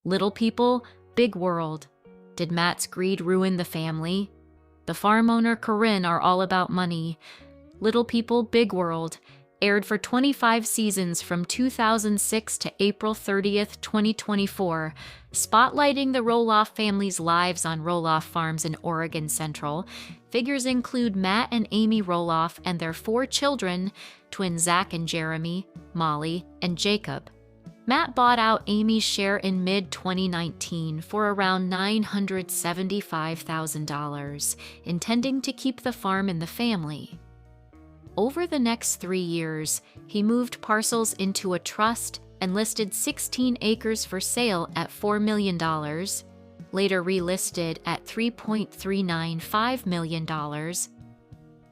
Little people, big world. Did Matt's greed ruin the family? The farm owner Caryn are all about money. Little people, big world aired for 25 seasons from 2006 to April 30th, 2024, spotlighting the Roloff family's lives on Roloff farms in Oregon Central. Figures include Matt and Amy Roloff and their 4 children, twins Zach and Jeremy, Molly, and Jacob. Matt bought out Amy's share in mid-2019 for around $975,000, intending to keep the farm in the family. Over the next 3 years, he moved parcels into a trust and listed 16 acres for sale at $4 million, later relisted at $3.395 million.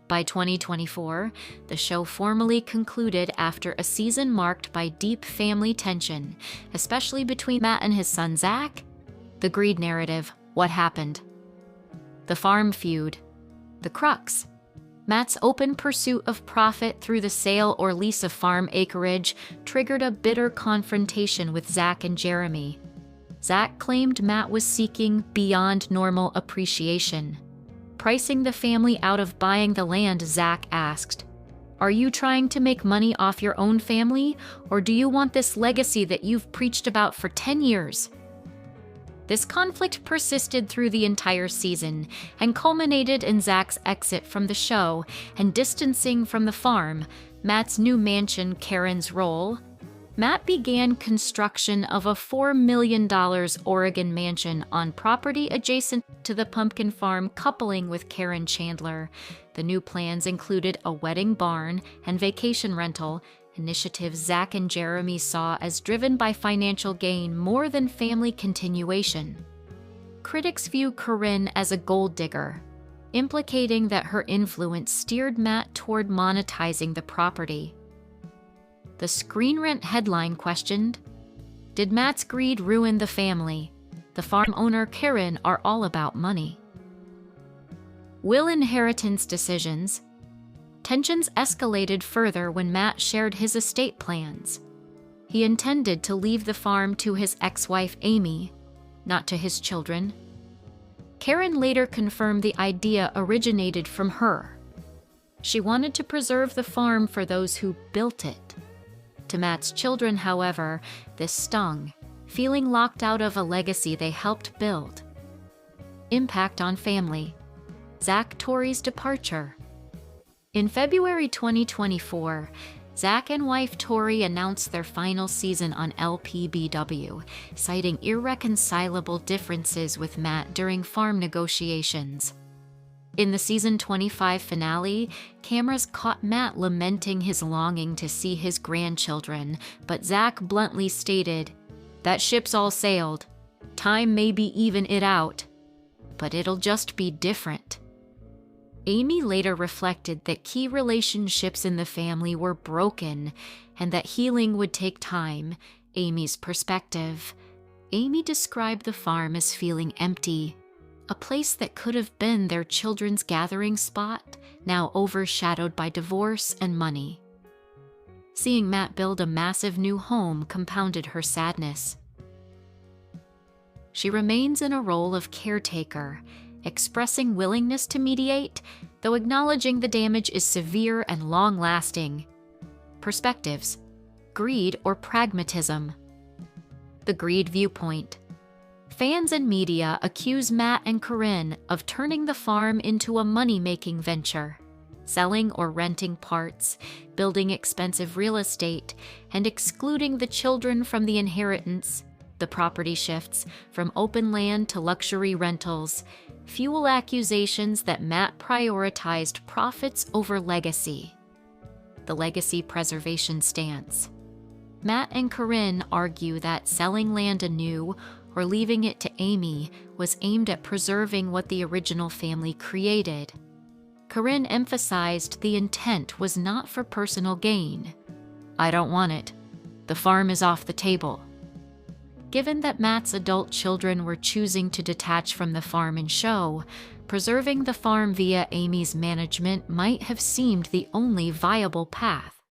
By 2024, the show formally concluded after a season marked by deep family tension, especially between Matt and his son Zach. The greed narrative, what happened? The farm feud, the crux. Matt's open pursuit of profit through the sale or lease of farm acreage triggered a bitter confrontation with Zach and Jeremy. Zach claimed Matt was seeking beyond normal appreciation. Pricing the family out of buying the land, Zach asked, "Are you trying to make money off your own family, or do you want this legacy that you've preached about for 10 years?" This conflict persisted through the entire season and culminated in Zach's exit from the show and distancing from the farm, Matt's new mansion, Caryn's role. Matt began construction of a $4 million Oregon mansion on property adjacent to the pumpkin farm, coupling with Caryn Chandler. The new plans included a wedding barn and vacation rental, initiatives Zach and Jeremy saw as driven by financial gain more than family continuation. Critics view Caryn as a gold digger, implicating that her influence steered Matt toward monetizing the property. The Screen Rant headline questioned, "Did Matt's greed ruin the family? The farm owner Caryn are all about money." Will inheritance decisions. Tensions escalated further when Matt shared his estate plans. He intended to leave the farm to his ex-wife Amy, not to his children. Caryn later confirmed the idea originated from her. She wanted to preserve the farm for those who built it. To Matt's children, however, this stung, feeling locked out of a legacy they helped build. Impact on family. Zach Torrey's departure. In February 2024, Zach and wife Torrey announced their final season on LPBW, citing irreconcilable differences with Matt during farm negotiations. In the season 25 finale, cameras caught Matt lamenting his longing to see his grandchildren, but Zach bluntly stated, "That ship's all sailed. Time may be even it out, but it'll just be different." Amy later reflected that key relationships in the family were broken and that healing would take time. Amy's perspective. Amy described the farm as feeling empty, a place that could have been their children's gathering spot, now overshadowed by divorce and money. Seeing Matt build a massive new home compounded her sadness. She remains in a role of caretaker, expressing willingness to mediate, though acknowledging the damage is severe and long-lasting. Perspectives. Greed or pragmatism. The greed viewpoint. Fans and media accuse Matt and Caryn of turning the farm into a money-making venture, selling or renting parts, building expensive real estate, and excluding the children from the inheritance. The property shifts from open land to luxury rentals, fuel accusations that Matt prioritized profits over legacy. The legacy preservation stance. Matt and Caryn argue that selling land anew or leaving it to Amy was aimed at preserving what the original family created. Caryn emphasized the intent was not for personal gain. "I don't want it. The farm is off the table." Given that Matt's adult children were choosing to detach from the farm and show, preserving the farm via Amy's management might have seemed the only viable path.